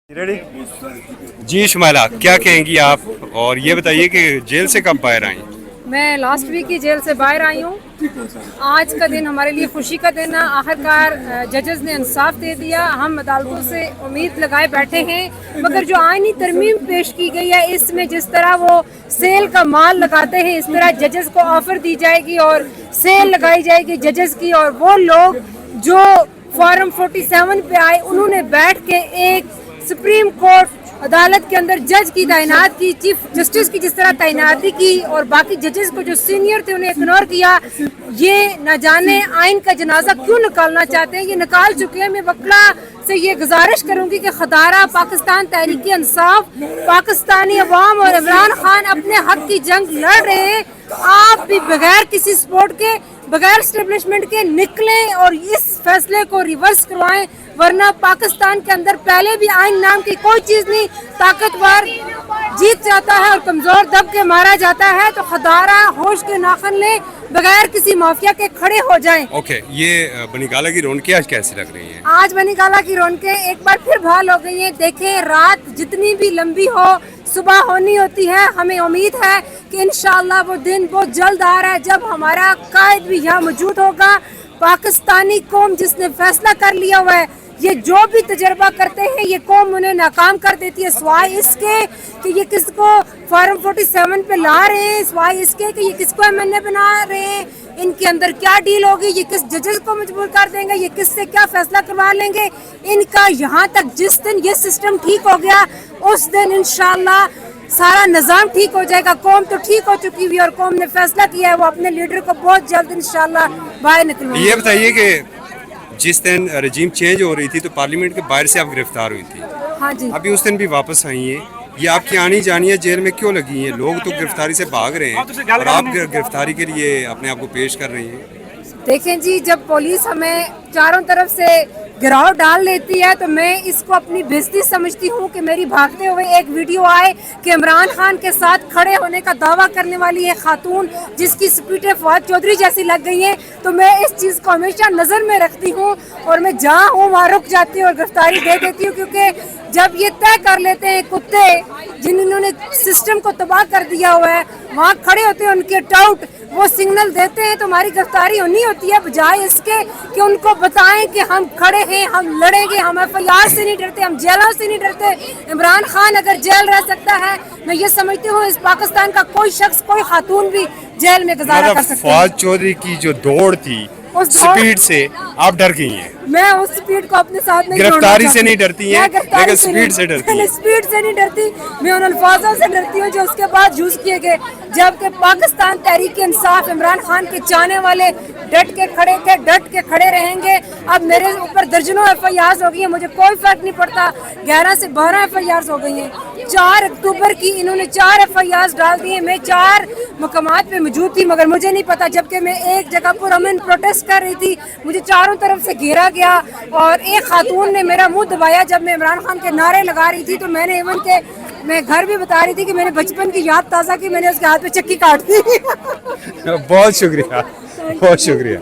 Ready जी शुमाइला, क्या कहेंगी आप? और ये बताइए कि जेल से कब बाहर आई? मैं लास्ट वीक की जेल से बाहर आई हूँ। आज का दिन हमारे लिए खुशी का दिन है। आखिरकार जजेस ने इंसाफ दे दिया। हम अदालतों से उम्मीद लगाए बैठे हैं, मगर जो आईनी तरमीम पेश की गई है इसमें जिस तरह वो सेल का माल लगाते हैं, इस तरह जजेस को ऑफर दी जाएगी और सेल लगाई जाएगी जजेस की। और वो लोग जो फॉर्म 47 पे आए, उन्होंने बैठ के एक सुप्रीम कोर्ट अदालत के अंदर जज की तैनात की, चीफ जस्टिस की जिस तरह तैनाती की, और बाकी जजेस को जो सीनियर थे उन्हें इग्नोर किया। ये न जाने आइन का जनाजा क्यों निकालना चाहते हैं, ये निकाल चुके हैं। मैं वकला से ये गुजारिश करूंगी कि खदारा पाकिस्तान तहरीक इंसाफ, पाकिस्तानी अवाम और इमरान खान अपने हक की जंग लड़ रहे हैं। आप भी बगैर किसी सपोर्ट के, बगैर स्टेब्लिशमेंट के निकलें और इस फैसले को रिवर्स करवाएं, वरना पाकिस्तान के अंदर पहले भी आइन नाम की कोई चीज नहीं, ताकतवर जीत जाता है और कमजोर दब के मारा जाता है। तो खदारा होश के नाखन ले, बगैर किसी माफिया के खड़े हो जाएं। ओके, ये बनीकाला की रौनकें आज कैसी लग रही हैं? आज बनीकाला की रौनकें एक बार फिर बहाल हो गई हैं। देखें, रात जितनी भी लंबी हो, सुबह होनी होती है। हमें उम्मीद है कि इंशाअल्लाह वो दिन बहुत जल्द आ रहा है जब हमारा कायद भी यहाँ मौजूद होगा। पाकिस्तानी कौम जिसने फैसला कर लिया हुआ है, ये जो भी तजर्बा करते हैं ये कौम उन्हें नाकाम कर देती है, सिवाय इसके कि ये किसको फॉर्म 47 पे ला रहे हैं, सिवाय इसके कि ये किसको एमएनए बना रहे हैं, इनके अंदर क्या डील होगी, ये किस जजेस को मजबूर कर देंगे, ये किससे क्या फैसला करवा लेंगे। इनका यहाँ तक जिस दिन ये सिस्टम ठीक हो गया उस दिन इंशाअल्लाह सारा निज़ाम ठीक हो जाएगा। कौम तो ठीक हो चुकी हुई और कौम ने फैसला किया है वो अपने लीडर को बहुत जल्द इंशाअल्लाह बाहर निकलवाएंगे। ये बताइए कि जिस दिन रजीम चेंज हो रही थी तो पार्लियामेंट के बाहर से आप गिरफ्तार हुई थी। हाँ जी, अभी उस दिन भी वापस आई हैं। ये आपकी आनी जानिया जेल में क्यों लगी हैं? लोग तो गिरफ्तारी से भाग रहे हैं और आप गिरफ्तारी के लिए अपने आप को पेश कर रही हैं। देखें जी, जब पुलिस हमें चारों तरफ से गिराव डाल लेती है तो मैं इसको अपनी बेइज्जती समझती हूँ कि मेरी भागते हुए एक वीडियो आए कि इमरान खान के साथ खड़े होने का दावा करने वाली है खातून जिसकी स्पीटें फवाद चौधरी जैसी लग गई हैं। तो मैं इस चीज़ को हमेशा नज़र में रखती हूँ और मैं जहाँ हूँ वहाँ रुक जाती हूँ और गिरफ्तारी दे देती हूँ, क्योंकि जब ये तय कर लेते हैं कुत्ते जिन्होंने सिस्टम को तबाह कर दिया हुआ है, वहाँ खड़े होते हैं उनके टाउट, वो सिग्नल देते हैं तो हमारी गिरफ्तारी होनी होती है, बजाय इसके कि उनको बताएं कि हम खड़े हैं, हम लड़ेंगे, हम एफआईआर से नहीं डरते, हम जेलों से नहीं डरते। इमरान खान अगर जेल रह सकता है, मैं ये समझती हूँ इस पाकिस्तान का कोई शख्स, कोई खातून भी जेल में गुजारा कर सकता है। फवाद चौधरी की जो दौड़ थी, स्पीड से आप डर गई हैं। मैं उस स्पीड को अपने साथ नहीं, गिरफ्तारी से नहीं डरती हैं, लेकिन स्पीड से डरती हैं। स्पीड से नहीं डरती, मैं उन अल्फाजों से डरती हूँ जो उसके बाद यूज किए गए। जबकि पाकिस्तान तहरीक इंसाफ, इमरान खान के चाहने वाले डट के खड़े थे, डट के खड़े रहेंगे। अब मेरे ऊपर दर्जनों एफआईआर हो गई है, मुझे कोई फर्क नहीं पड़ता। 11 से 12 एफआईआर हो गई हैं। 4 अक्टूबर की इन्होंने 4 एफआईआर डाल दी है। मैं 4 मकामात पे मौजूद थी, मगर मुझे नहीं पता, जबकि मैं एक जगह पर अमन प्रोटेस्ट कर रही थी, मुझे चारों तरफ से घेरा गया और एक खातून ने मेरा मुंह दबाया जब मैं इमरान खान के नारे लगा रही थी। तो मैंने इवन के मैं घर भी बता रही थी कि मैंने बचपन की याद ताज़ा की, मैंने उसके हाथ पे चक्की काट दी। बहुत शुक्रिया, बहुत शुक्रिया।